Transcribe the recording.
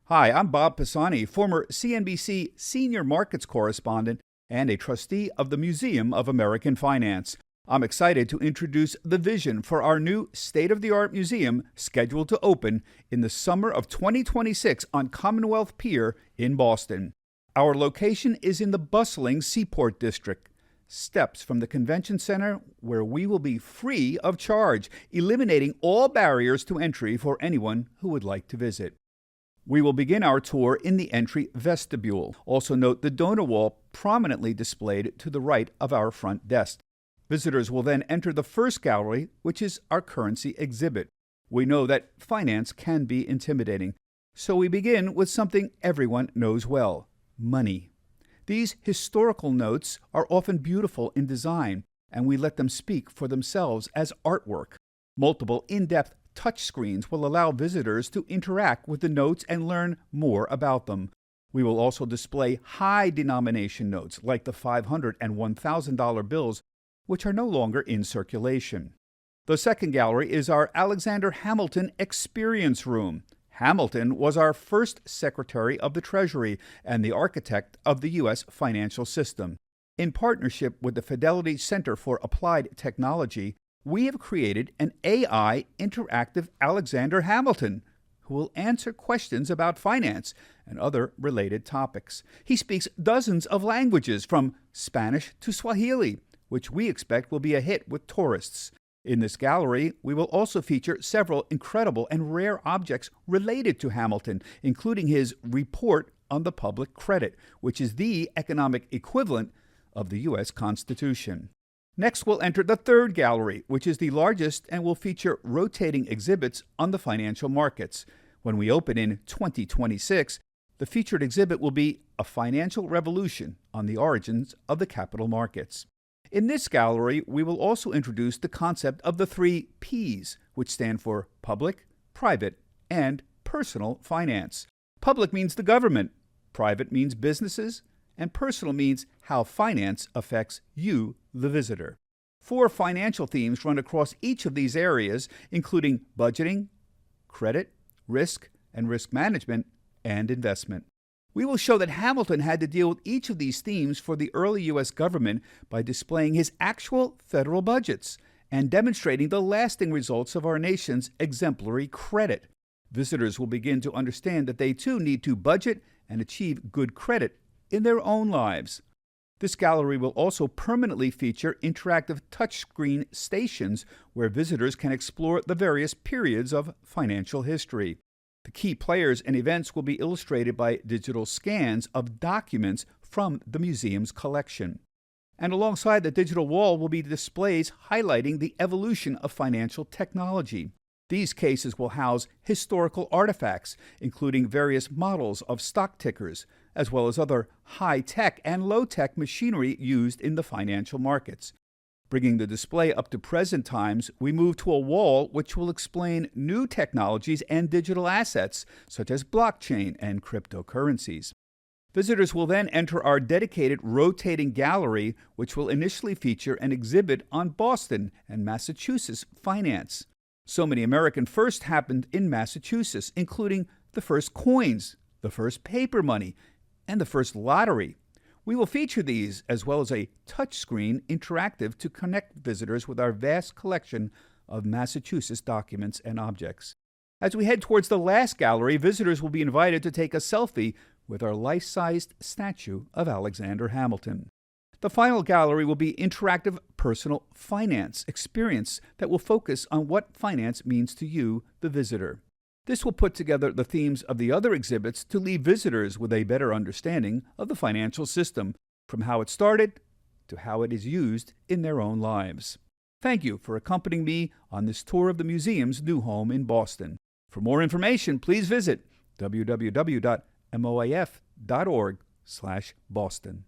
Hi, I'm Bob Pisani, former CNBC senior markets correspondent and a trustee of the Museum of American Finance. I'm excited to introduce the vision for our new state-of-the-art museum scheduled to open in the summer of 2026 on Commonwealth Pier in Boston. Our location is in the bustling Seaport district, steps from the convention center where we will be free of charge, eliminating all barriers to entry for anyone who would like to visit. We will begin our tour in the entry vestibule. Also note the donor wall prominently displayed to the right of our front desk. Visitors will then enter the first gallery, which is our currency exhibit. We know that finance can be intimidating, so we begin with something everyone knows well: money. These historical notes are often beautiful in design, and we let them speak for themselves as artwork. Multiple in-depth touch screens will allow visitors to interact with the notes and learn more about them. We will also display high-denomination notes like the $500 and $1,000 bills, which are no longer in circulation. The second gallery is our Alexander Hamilton Experience Room. Hamilton was our first Secretary of the Treasury and the architect of the U.S. financial system. In partnership with the Fidelity Center for Applied Technology, we have created an AI interactive Alexander Hamilton who will answer questions about finance and other related topics. He speaks dozens of languages from Spanish to Swahili, which we expect will be a hit with tourists. In this gallery, we will also feature several incredible and rare objects related to Hamilton, including his report on the public credit, which is the economic equivalent of the U.S. Constitution. Next, we'll enter the third gallery, which is the largest and will feature rotating exhibits on the financial markets. When we open in 2026, the featured exhibit will be A Financial Revolution on the Origins of the Capital Markets. In this gallery, we will also introduce the concept of the 3 Ps, which stand for public, private, and personal finance. Public means the government, private means businesses, and personal means how finance affects you, the visitor. 4 financial themes run across each of these areas, including budgeting, credit, risk, and risk management, and investment. We will show that Hamilton had to deal with each of these themes for the early U.S. government by displaying his actual federal budgets and demonstrating the lasting results of our nation's exemplary credit. Visitors will begin to understand that they too need to budget and achieve good credit in their own lives. This gallery will also permanently feature interactive touchscreen stations where visitors can explore the various periods of financial history. The key players and events will be illustrated by digital scans of documents from the museum's collection. And alongside the digital wall will be displays highlighting the evolution of financial technology. These cases will house historical artifacts, including various models of stock tickers, as well as other high-tech and low-tech machinery used in the financial markets. Bringing the display up to present times, we move to a wall which will explain new technologies and digital assets, such as blockchain and cryptocurrencies. Visitors will then enter our dedicated rotating gallery, which will initially feature an exhibit on Boston and Massachusetts finance. So many American firsts happened in Massachusetts, including the first coins, the first paper money, and the first lottery. We will feature these, as well as a touchscreen interactive to connect visitors with our vast collection of Massachusetts documents and objects. As we head towards the last gallery, visitors will be invited to take a selfie with our life-sized statue of Alexander Hamilton. The final gallery will be interactive personal finance experience that will focus on what finance means to you, the visitor. This will put together the themes of the other exhibits to leave visitors with a better understanding of the financial system, from how it started to how it is used in their own lives. Thank you for accompanying me on this tour of the museum's new home in Boston. For more information, please visit www.moaf.org/Boston.